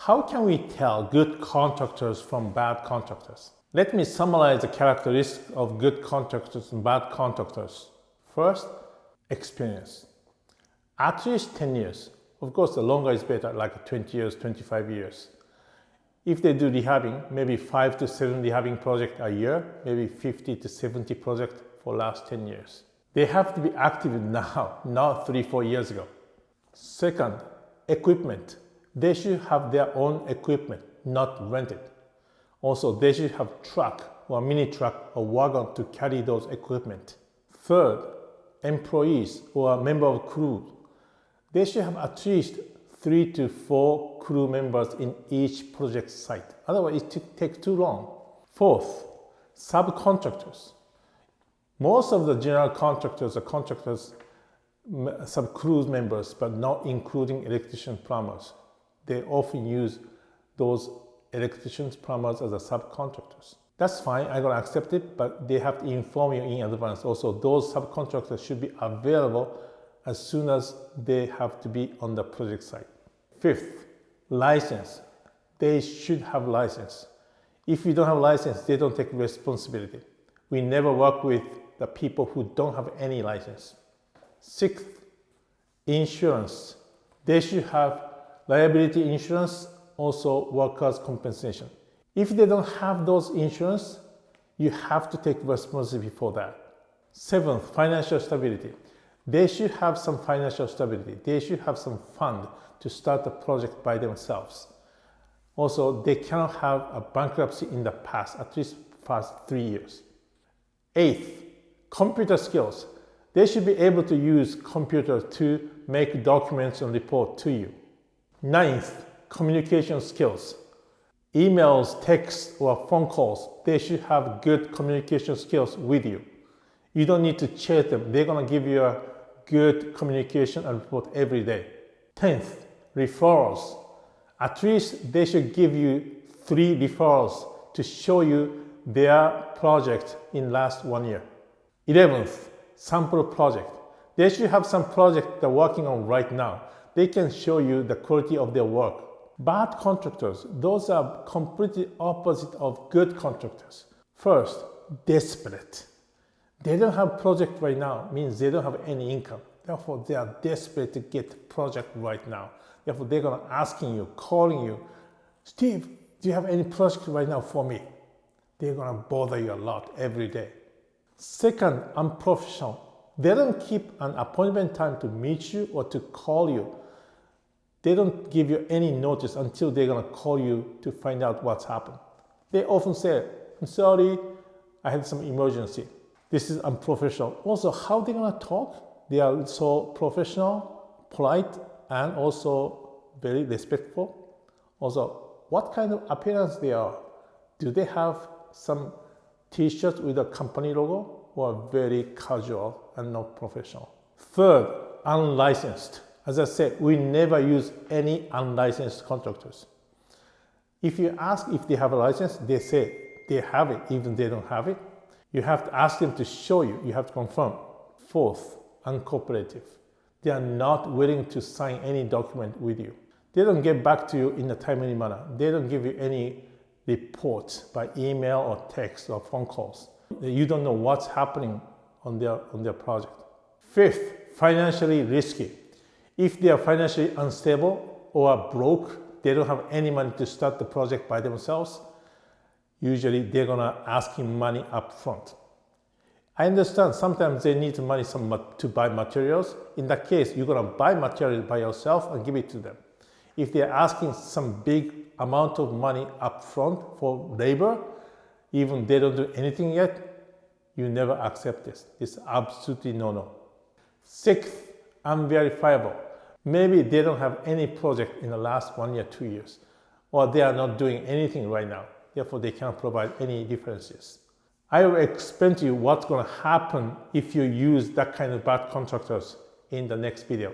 How can we tell good contractors from bad contractors? Let me summarize the characteristics of good contractors and bad contractors. First, experience. At least 10 years. Of course, the longer is better, like 20 years, 25 years. If they do rehabbing, maybe 5 to 7 rehabbing projects a year, maybe 50 to 70 projects for last 10 years. They have to be active now, not 3-4 years ago. Second, equipment. They should have their own equipment, not rented. Also, they should have truck or mini truck or wagon to carry those equipment. Third, employees or member of crew. They should have at least 3 to 4 crew members in each project site. Otherwise, it takes too long. Fourth, subcontractors. Most of the general contractors are contractors, sub-crew members, but not including electricians, plumbers. They often use those electricians, plumbers as a subcontractors. That's fine, I'm gonna accept it, but they have to inform you in advance. Also, those subcontractors should be available as soon as they have to be on the project site. Fifth, license. They should have license. If you don't have license, they don't take responsibility. We never work with the people who don't have any license. Sixth, insurance. They should have liability insurance, also workers' compensation. If they don't have those insurance, you have to take responsibility for that. Seventh, financial stability. They should have some financial stability. They should have some fund to start the project by themselves. Also, they cannot have a bankruptcy in the past, at least past 3 years. Eighth, computer skills. They should be able to use computer to make documents and report to you. Ninth, communication skills. Emails, texts, or phone calls, they should have good communication skills with you. You don't need to chat them. They're gonna give you a good communication and report every day. 10th, referrals. At least they should give you 3 referrals to show you their project in last 1 year. 11th, sample project. They should have some project they're working on right now. They can show you the quality of their work. Bad contractors, those are completely opposite of good contractors. First, desperate. They don't have project right now, means they don't have any income. Therefore, they are desperate to get project right now. Therefore, they're gonna asking you, calling you, Steve, do you have any project right now for me? They're gonna bother you a lot every day. Second, unprofessional. They don't keep an appointment time to meet you or to call you. They don't give you any notice until they're gonna call you to find out what's happened. They often say, I'm sorry, I had some emergency. This is unprofessional. Also, how they're gonna talk? They are so professional, polite, and also very respectful. Also, what kind of appearance they are? Do they have some t-shirts with a company logo or very casual and not professional? Third, unlicensed. As I said, we never use any unlicensed contractors. If you ask if they have a license, they say they have it, even they don't have it. You have to ask them to show you, you have to confirm. Fourth, uncooperative. They are not willing to sign any document with you. They don't get back to you in a timely manner. They don't give you any reports by email or text or phone calls. You don't know what's happening on their project. Fifth, financially risky. If they are financially unstable or broke, they don't have any money to start the project by themselves, usually they're gonna ask you money up front. I understand sometimes they need money to buy materials. In that case, you're gonna buy materials by yourself and give it to them. If they're asking some big amount of money up front for labor, even they don't do anything yet, you never accept this. It's absolutely no-no. Sixth, unverifiable. Maybe they don't have any project in the last 1 year, 2 years, or they are not doing anything right now. Therefore, they can't provide any references. I will explain to you what's going to happen if you use that kind of bad contractors in the next video.